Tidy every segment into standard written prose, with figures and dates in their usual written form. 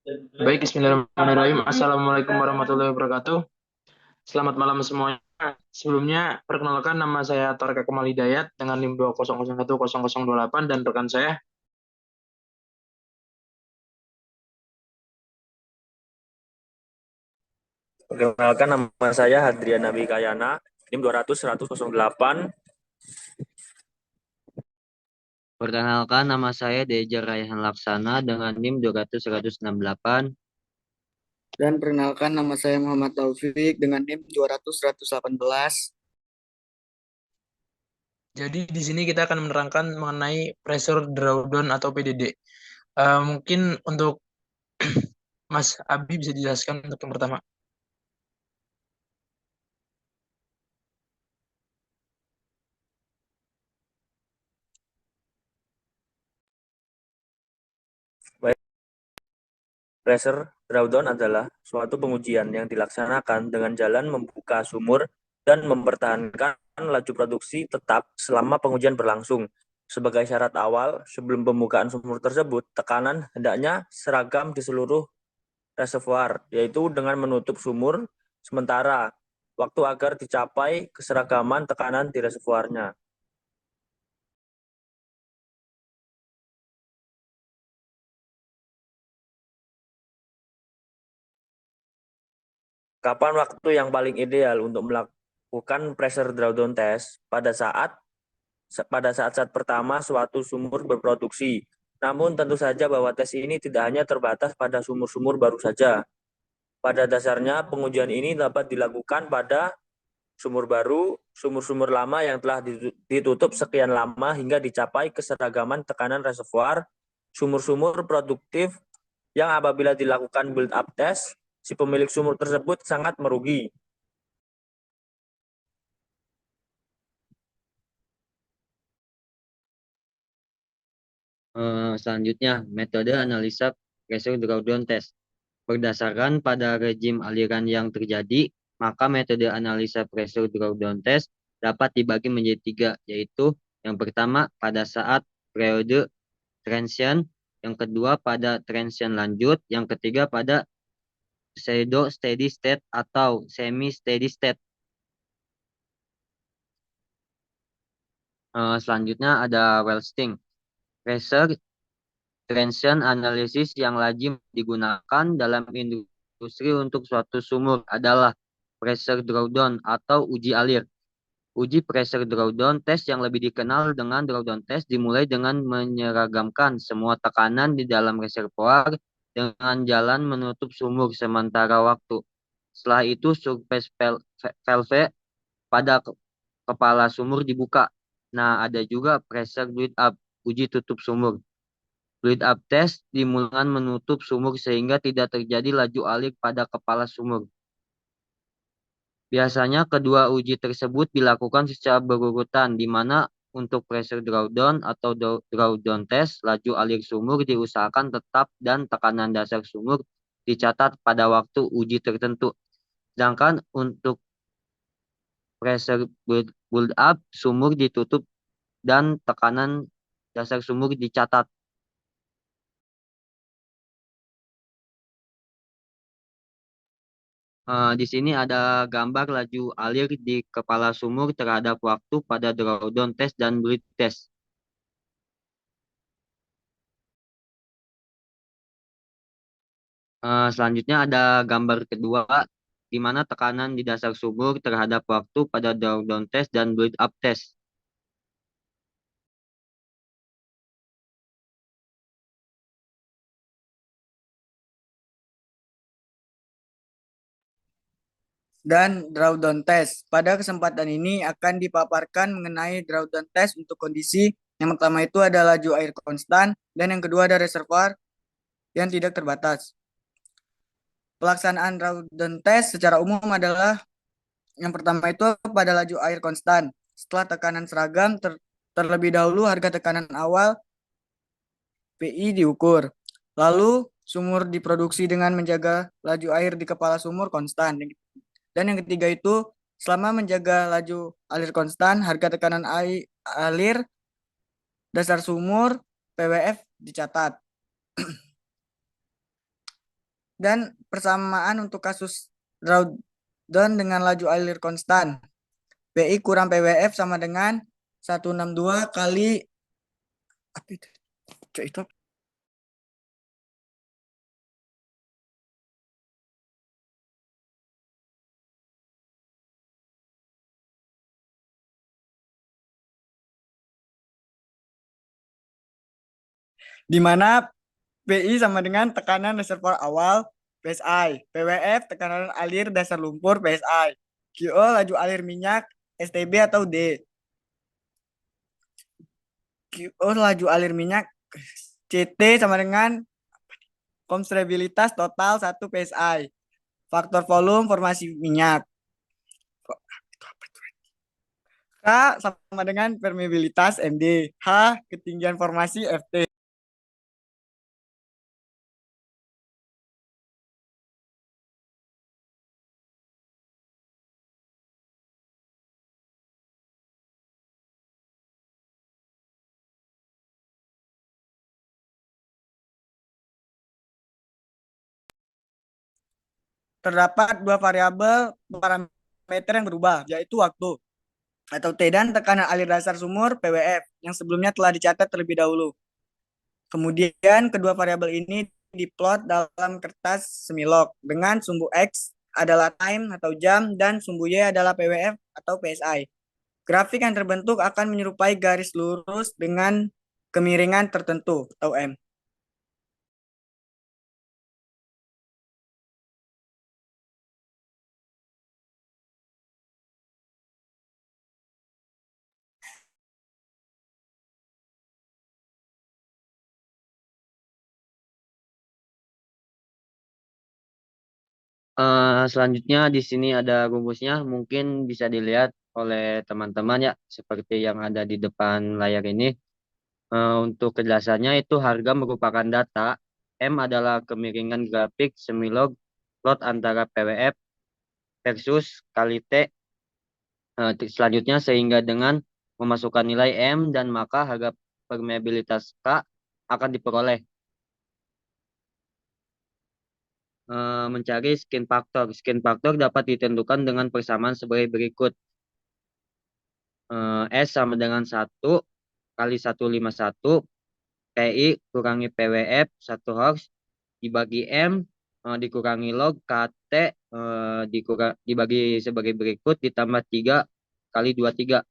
Baik, bismillahirrahmanirrahim. Assalamualaikum warahmatullahi wabarakatuh. Selamat malam semuanya. Sebelumnya, perkenalkan nama saya Torika Kemal Hidayat dengan NIM 2001028 dan rekan saya. Perkenalkan nama saya Hadrian Nabi Kayana, NIM 200-100-08. Perkenalkan, nama saya Deja Raihan Laksana dengan NIM 200-168. Dan perkenalkan nama saya Muhammad Taufik dengan NIM 200-118. Jadi di sini kita akan menerangkan mengenai pressure drawdown atau PDD. Mungkin untuk Mas Abi bisa dijelaskan untuk yang pertama. Pressure drawdown adalah suatu pengujian yang dilaksanakan dengan jalan membuka sumur dan mempertahankan laju produksi tetap selama pengujian berlangsung. Sebagai syarat awal, sebelum pembukaan sumur tersebut, tekanan hendaknya seragam di seluruh reservoir, yaitu dengan menutup sumur sementara waktu agar dicapai keseragaman tekanan di reservoirnya. Kapan waktu yang paling ideal untuk melakukan pressure drawdown test? Pada saat pertama suatu sumur berproduksi. Namun tentu saja bahwa tes ini tidak hanya terbatas pada sumur-sumur baru saja. Pada dasarnya pengujian ini dapat dilakukan pada sumur baru, sumur-sumur lama yang telah ditutup sekian lama hingga dicapai keseragaman tekanan reservoir, sumur-sumur produktif yang apabila dilakukan build up test, si pemilik sumur tersebut sangat merugi. Selanjutnya, metode analisa pressure drawdown test. Berdasarkan pada rejim aliran yang terjadi, maka metode analisa pressure drawdown test dapat dibagi menjadi tiga, yaitu yang pertama pada saat periode transient, yang kedua pada transient lanjut, yang ketiga pada pseudo steady state atau semi steady state. Selanjutnya ada Welsting. Pressure transient analysis yang lazim digunakan dalam industri untuk suatu sumur adalah pressure drawdown atau uji alir. Uji pressure drawdown test yang lebih dikenal dengan drawdown test dimulai dengan menyeragamkan semua tekanan di dalam reservoir dengan jalan menutup sumur sementara waktu. Setelah itu surface valve pada kepala sumur dibuka. Nah, ada juga pressure build up, uji tutup sumur. Build up test dimulai menutup sumur sehingga tidak terjadi laju alir pada kepala sumur. Biasanya kedua uji tersebut dilakukan secara berurutan, di mana untuk pressure drawdown atau drawdown test, laju alir sumur diusahakan tetap dan tekanan dasar sumur dicatat pada waktu uji tertentu. Sedangkan untuk pressure build up, sumur ditutup dan tekanan dasar sumur dicatat. Di sini ada gambar laju alir di kepala sumur terhadap waktu pada drawdown test dan bleed test. Selanjutnya ada gambar kedua, di mana tekanan di dasar sumur terhadap waktu pada drawdown test dan bleed up test. Dan drawdown test. Pada kesempatan ini akan dipaparkan mengenai drawdown test untuk kondisi yang pertama itu ada laju air konstan dan yang kedua ada reservoir yang tidak terbatas. Pelaksanaan drawdown test secara umum adalah yang pertama itu pada laju air konstan. Setelah tekanan seragam, terlebih dahulu harga tekanan awal PI diukur. Lalu sumur diproduksi dengan menjaga laju air di kepala sumur konstan. Dan yang ketiga itu selama menjaga laju alir konstan, harga tekanan alir dasar sumur PWF dicatat. Dan persamaan untuk kasus drawdown dengan laju alir konstan. PI kurang PWF sama dengan 162 kali apa itu? Cok, itu di mana PI sama dengan tekanan reservoir awal PSI, PWF tekanan alir dasar lumpur PSI, QO laju alir minyak STB atau D, QO laju alir minyak CT sama dengan konstrabilitas total 1 PSI, faktor volume formasi minyak. K sama dengan permeabilitas MD, H ketinggian formasi FT. Terdapat dua variabel parameter yang berubah, yaitu waktu atau T dan tekanan alir dasar sumur PWF yang sebelumnya telah dicatat terlebih dahulu. Kemudian kedua variabel ini diplot dalam kertas semilog dengan sumbu X adalah time atau jam dan sumbu Y adalah PWF atau PSI. Grafik yang terbentuk akan menyerupai garis lurus dengan kemiringan tertentu atau M. Selanjutnya di sini ada rumusnya, mungkin bisa dilihat oleh teman-teman ya, seperti yang ada di depan layar ini. Untuk kejelasannya itu harga merupakan data, M adalah kemiringan grafik semilog plot antara PWF versus kali T. Selanjutnya sehingga dengan memasukkan nilai M dan maka harga permeabilitas K akan diperoleh. Mencari skin factor. Skin factor dapat ditentukan dengan persamaan sebagai berikut. S sama dengan 1 kali 151 PI kurangi PWF 1 Hz dibagi M dikurangi log KT dibagi sebagai berikut ditambah 3 kali 23.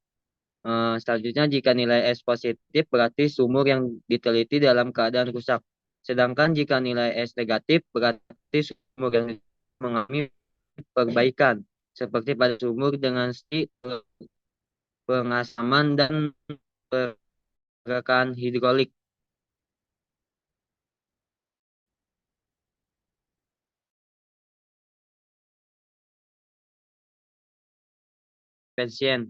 Selanjutnya jika nilai S positif berarti sumur yang diteliti dalam keadaan rusak. Sedangkan jika nilai S negatif berarti sumur yang mengalami perbaikan seperti pada sumur dengan pengasaman dan pergerakan hidrolik.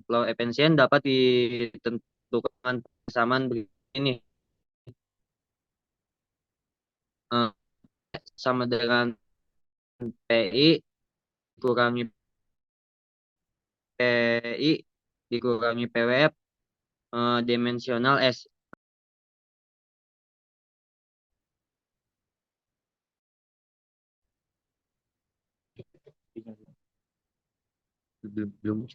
Flow efisien dapat ditentukan persamaan begini. Sama dengan PI dikurangi PI dikurangi PWF dimensional S. Belum.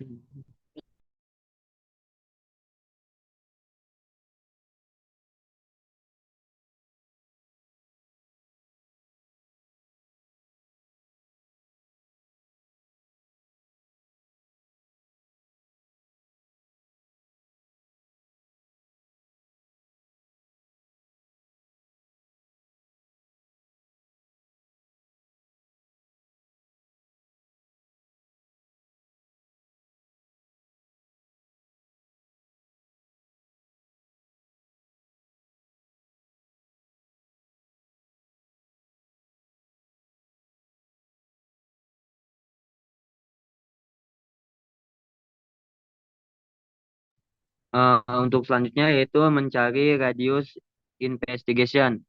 Untuk selanjutnya yaitu mencari radius investigation.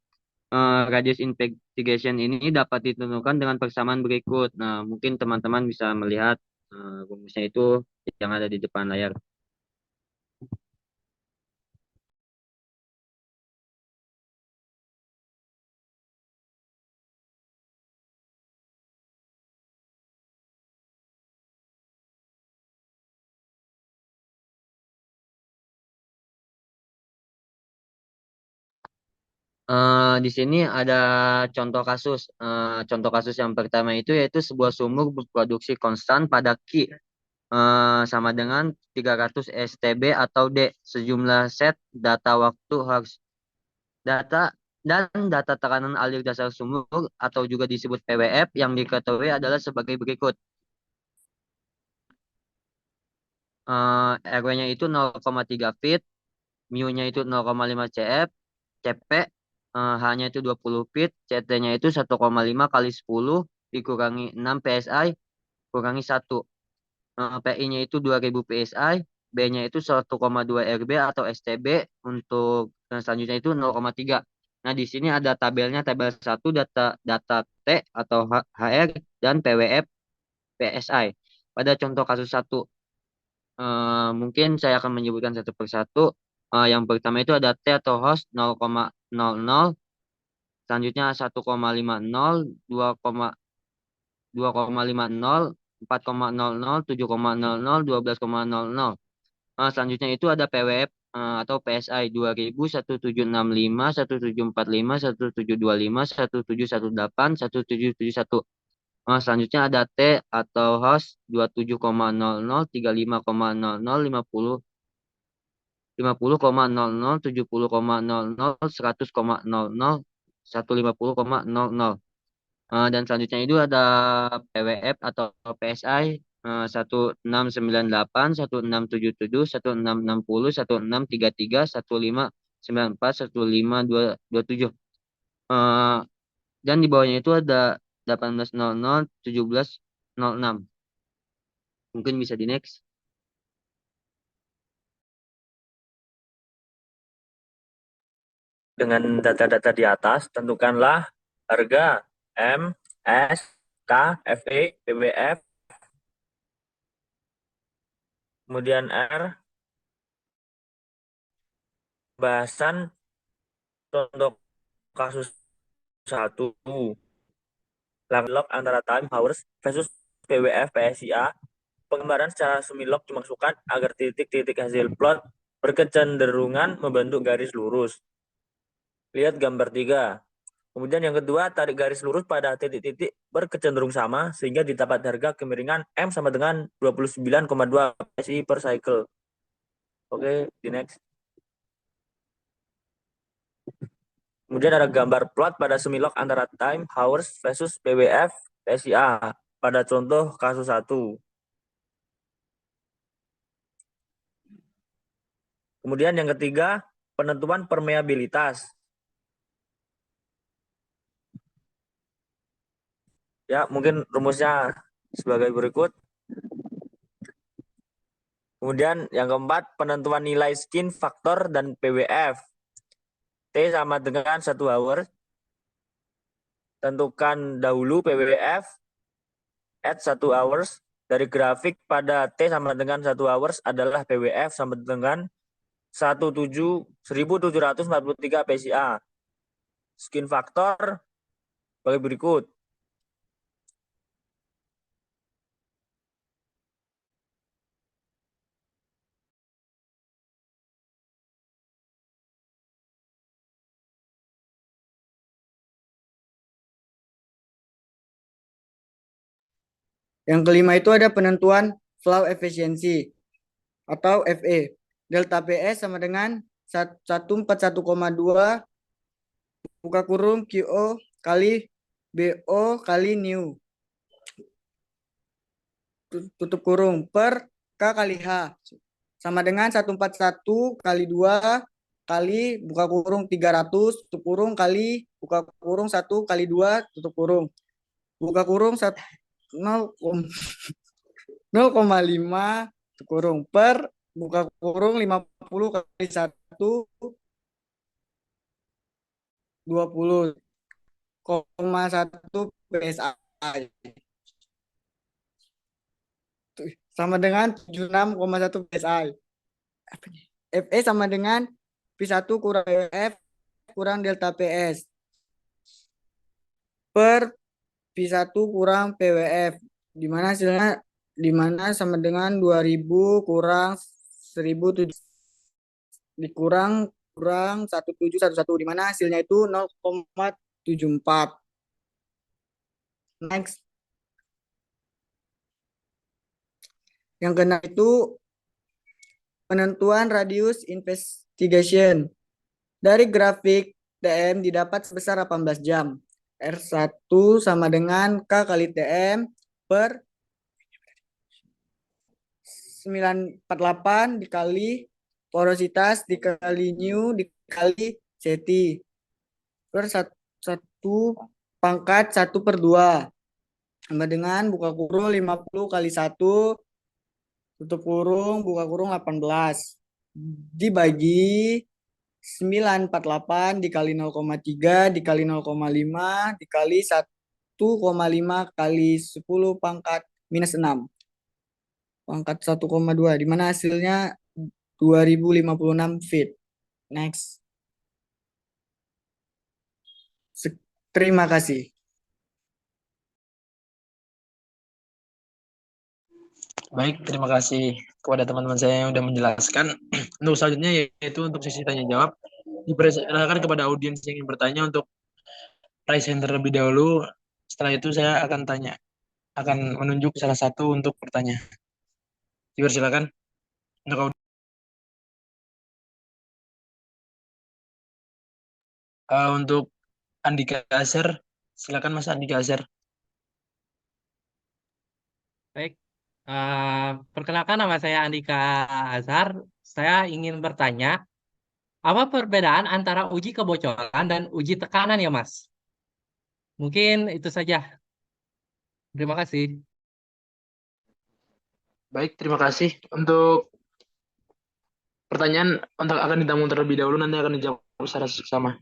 Radius investigation ini dapat ditentukan dengan persamaan berikut. Nah, mungkin teman-teman bisa melihat rumusnya itu yang ada di depan layar. Di sini ada contoh kasus. Contoh kasus yang pertama itu yaitu sebuah sumur berproduksi konstan pada Q sama dengan 300 STB atau D. Sejumlah set data waktu harus data dan data tekanan alir dasar sumur atau juga disebut PWF yang diketahui adalah sebagai berikut. RW-nya itu 0,3 feet, mu-nya itu 0,5 cf, CP H-nya itu 20 feet, CT-nya itu 1,5 kali 10 dikurangi 6 PSI kurangi 1. PI-nya itu 2000 PSI, B-nya itu 1,2 RB atau STB, untuk selanjutnya itu 0,3. Nah, di sini ada tabelnya, tabel 1 data T atau HR dan PWF PSI. Pada contoh kasus 1, mungkin saya akan menyebutkan satu persatu. Yang pertama itu ada T atau host 0,00, selanjutnya 1,50, 2,50, 4,00, 7,00, 12,00. Selanjutnya itu ada PWF atau PSI 2000, 1765, 1745, 1725, 1718, 1771. Selanjutnya ada T atau host 27,00, 35,00, 50, 50,00, 70,00, 100,00, 150,00. Dan selanjutnya itu ada PWF atau PSI 1698, 1677, 1660, 1633, 1594, 15227. Dan di bawahnya itu ada 1800, 1706. Mungkin bisa di next. Dengan data-data di atas, tentukanlah harga M, S, K, FE, PWF, kemudian R. Bahasan contoh kasus 1. Log antara time hours versus PWF PSIA. Penggambaran secara semi-log dimaksudkan agar titik-titik hasil plot berkecenderungan membentuk garis lurus. Lihat gambar 3. Kemudian yang kedua, tarik garis lurus pada titik-titik berkecenderung sama sehingga didapat harga kemiringan M sama dengan 29,2 PSI per cycle. Oke, di next. Kemudian ada gambar plot pada semilog antara time hours versus PWF PSIA pada contoh kasus 1. Kemudian yang ketiga, penentuan permeabilitas. Ya, mungkin rumusnya sebagai berikut. Kemudian yang keempat, penentuan nilai skin faktor dan PWF. T sama dengan 1 hour. Tentukan dahulu PWF at 1 hours. Dari grafik pada T sama dengan 1 hours adalah PWF sama dengan 1743 PSIA. Skin faktor bagi berikut. Yang kelima itu ada penentuan flow efficiency atau FE. Delta PS sama dengan 141,2 buka kurung QO kali BO kali new tutup kurung per K kali H sama dengan 141 kali 2 kali buka kurung 300 tutup kurung kali buka kurung 1 kali 2 tutup kurung buka kurung 0,5 tutup kurung per buka kurung 50 kali 1 20,1 PSI sama dengan 76,1 PSI. FE sama dengan P1 kurang F kurang delta PS per P1 kurang PWF, di mana hasilnya sama dengan 2000 kurang 1000 dikurang kurang 1711, di mana hasilnya itu 0,74. Next. Yang kena itu penentuan radius investigation. Dari grafik TM didapat sebesar 18 jam. R1 sama dengan K kali TM per 948 dikali porositas dikali nu dikali CT per 1/1/2 sama dengan buka kurung 50 kali 1 tutup kurung buka kurung 18 dibagi 948 dikali 0,3 dikali 0,5 dikali 1,5 kali 10 pangkat minus 6 pangkat 1,2, di mana hasilnya 2056 feet. Next. Terima kasih. Baik, terima kasih kepada teman-teman saya yang sudah menjelaskan. Untuk selanjutnya yaitu untuk sesi tanya jawab. Dipersilakan kepada audiens yang ingin bertanya untuk raise hand terlebih dahulu. Setelah itu saya akan menunjuk salah satu untuk bertanya. Dipersilakan untuk untuk Andika Azhar, silakan Mas Andika Azhar. Baik, perkenalkan nama saya Andika Azhar. Saya ingin bertanya, apa perbedaan antara uji kebocoran dan uji tekanan ya, Mas? Mungkin itu saja. Terima kasih. Baik, terima kasih. Untuk pertanyaan akan ditampung terlebih dahulu, nanti akan dijawab secara sama.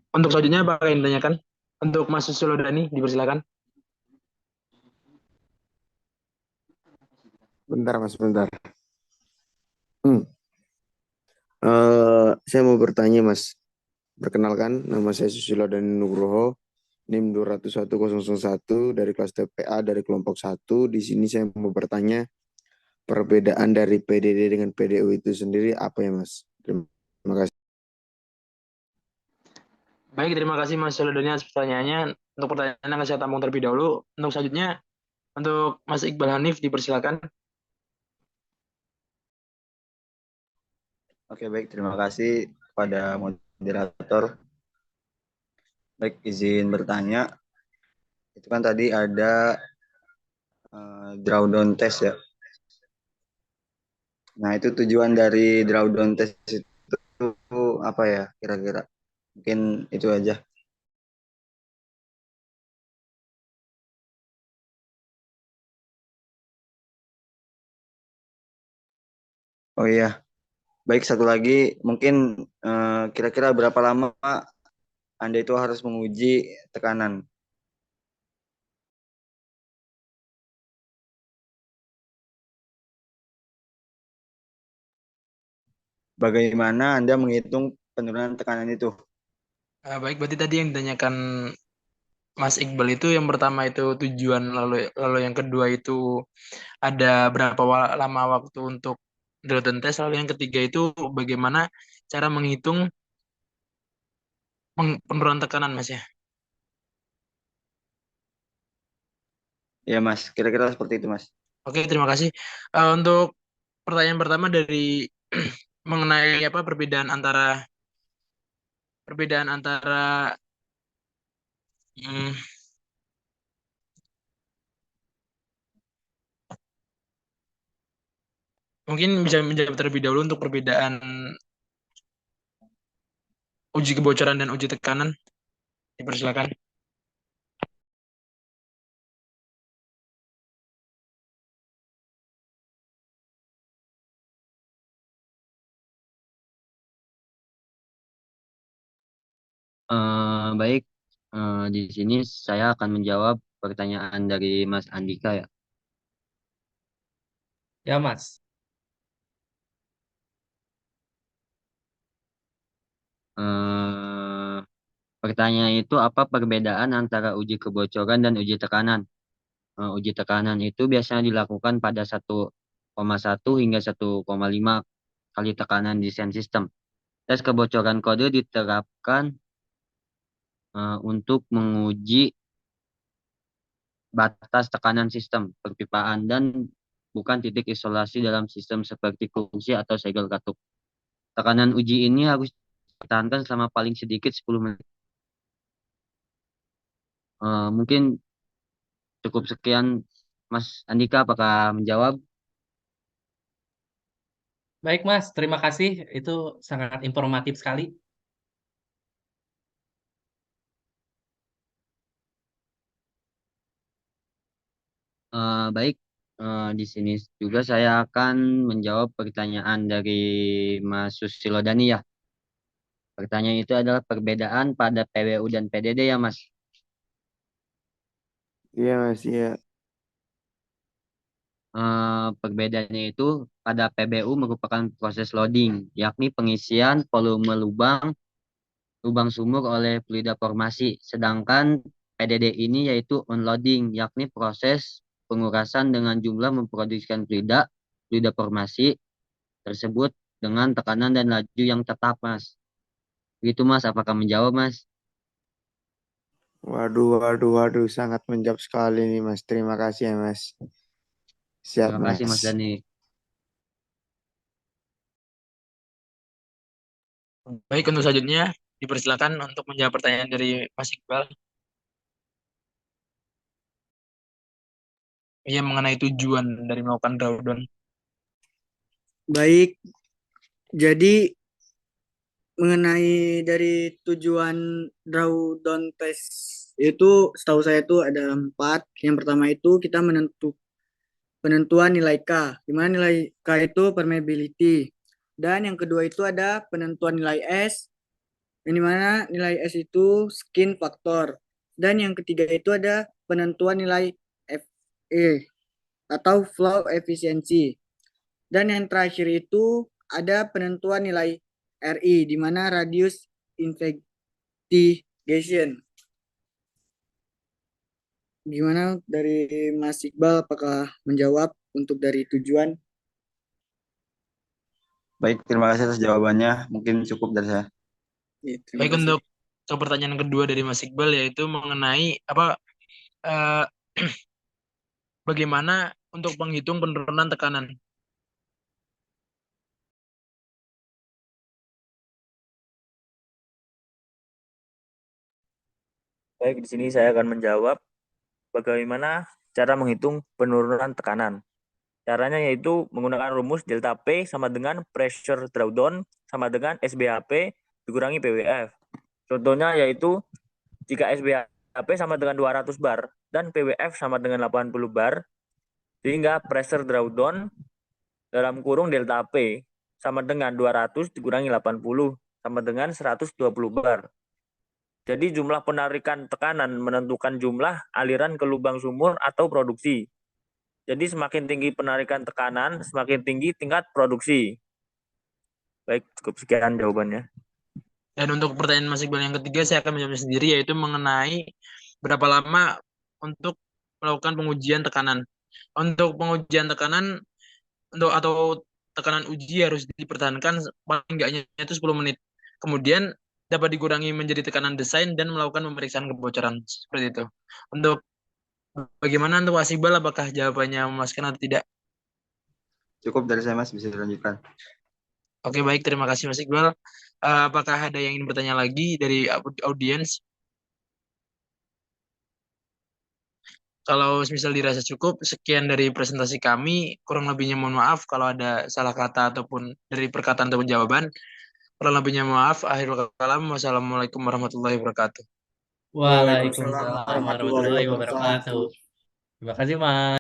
Untuk selanjutnya apa yang ditanyakan? Untuk Mas Susulodani, dipersilakan. Bentar Mas, bentar. Saya mau bertanya Mas. Perkenalkan, nama saya Susilo dan Nugroho, NIM 201001 dari kelas TPA dari kelompok 1. Di sini saya mau bertanya, perbedaan dari PDD dengan PDU itu sendiri apa ya Mas? Terima kasih. Baik, terima kasih Mas Susulodani atas pertanyaannya. Untuk pertanyaan akan saya tampung terlebih dahulu. Untuk selanjutnya, untuk Mas Iqbal Hanif, dipersilakan. Oke, baik. Terima kasih kepada moderator. Baik, izin bertanya. Itu kan tadi ada drawdown test ya. Nah, itu tujuan dari drawdown test itu apa ya kira-kira? Mungkin itu aja. Oh iya. Baik, satu lagi. Mungkin kira-kira berapa lama Anda itu harus menguji tekanan? Bagaimana Anda menghitung penurunan tekanan itu? Baik, berarti tadi yang ditanyakan Mas Iqbal itu yang pertama itu tujuan, lalu yang kedua itu ada berapa lama waktu untuk drawdown test, lalu yang ketiga itu bagaimana cara menghitung penurunan tekanan, Mas ya. Ya Mas, kira-kira seperti itu Mas. Oke, terima kasih. Untuk pertanyaan pertama dari mengenai apa perbedaan antara mungkin bisa menjawab terlebih dahulu untuk perbedaan uji kebocoran dan uji tekanan. Dipersilakan. Baik, di sini saya akan menjawab pertanyaan dari Mas Andika ya. Ya, Mas. Pertanyaan itu apa perbedaan antara uji kebocoran dan uji tekanan? Uji tekanan itu biasanya dilakukan pada 1,1 hingga 1,5 kali tekanan desain sistem. Tes kebocoran kode diterapkan untuk menguji batas tekanan sistem perpipaan dan bukan titik isolasi dalam sistem seperti kunci atau segel katup. Tekanan uji ini harus dipertahankan selama paling sedikit 10 menit. Mungkin cukup sekian, Mas Andika, apakah menjawab? Baik, Mas. Terima kasih. Itu sangat informatif sekali. Baik, di sini juga saya akan menjawab pertanyaan dari Mas Susilo Dani ya. Pertanyaan itu adalah perbedaan pada PWU dan PDD ya, Mas. Iya Mas, iya. Perbedaannya itu pada PBU merupakan proses loading, yakni pengisian volume lubang sumur oleh fluida formasi. Sedangkan PDD ini yaitu unloading, yakni proses pengurasan dengan jumlah memproduksikan fluida formasi tersebut dengan tekanan dan laju yang tetap, Mas. Begitu, Mas. Apakah menjawab, Mas? Waduh, sangat menjawab sekali nih Mas. Terima kasih ya Mas. Siap Terima kasih, Mas Mas. Dani. Baik, untuk selanjutnya dipersilakan untuk menjawab pertanyaan dari Mas Iqbal. Ia mengenai tujuan dari melakukan drawdown. Baik, jadi mengenai dari tujuan drawdown test itu setahu saya itu ada 4. Yang pertama itu kita penentuan nilai K, di mana nilai K itu permeability. Dan yang kedua itu ada penentuan nilai S, yang dimana nilai S itu skin factor. Dan yang ketiga itu ada penentuan nilai FE atau flow efficiency. Dan yang terakhir itu ada penentuan nilai RI, di mana radius investigation. Gimana dari Mas Iqbal, apakah menjawab untuk dari tujuan? Baik, terima kasih atas jawabannya. Mungkin cukup dari saya. Ya, terima Baik, kasih. untuk pertanyaan kedua dari Mas Iqbal yaitu mengenai eh, bagaimana untuk menghitung penurunan tekanan. Baik, di sini saya akan menjawab bagaimana cara menghitung penurunan tekanan. Caranya yaitu menggunakan rumus delta P sama dengan pressure drawdown sama dengan SBHP dikurangi PWF. Contohnya yaitu jika SBHP sama dengan 200 bar dan PWF sama dengan 80 bar, sehingga pressure drawdown dalam kurung delta P sama dengan 200 dikurangi 80 sama dengan 120 bar. Jadi jumlah penarikan tekanan menentukan jumlah aliran ke lubang sumur atau produksi. Jadi semakin tinggi penarikan tekanan, semakin tinggi tingkat produksi. Baik, cukup sekian jawabannya. Dan untuk pertanyaan Mas Iqbal yang ketiga, saya akan menjawab sendiri, yaitu mengenai berapa lama untuk melakukan pengujian tekanan. Untuk pengujian tekanan atau tekanan uji harus dipertahankan paling enggaknya itu 10 menit. Kemudian dapat dikurangi menjadi tekanan desain dan melakukan pemeriksaan kebocoran. Seperti itu. Untuk bagaimana untuk Mas Iqbal, apakah jawabannya memuaskan atau tidak? Cukup dari saya Mas, bisa dilanjutkan. Oke, baik. Terima kasih Mas Iqbal. Apakah ada yang ingin bertanya lagi dari audiens? Kalau misal dirasa cukup, sekian dari presentasi kami. Kurang lebihnya mohon maaf kalau ada salah kata ataupun dari perkataan ataupun jawaban. Kurang lebihnya maaf. Akhirul kalam. Wassalamualaikum warahmatullahi wabarakatuh. Waalaikumsalam warahmatullahi wabarakatuh. Terima kasih, Mas.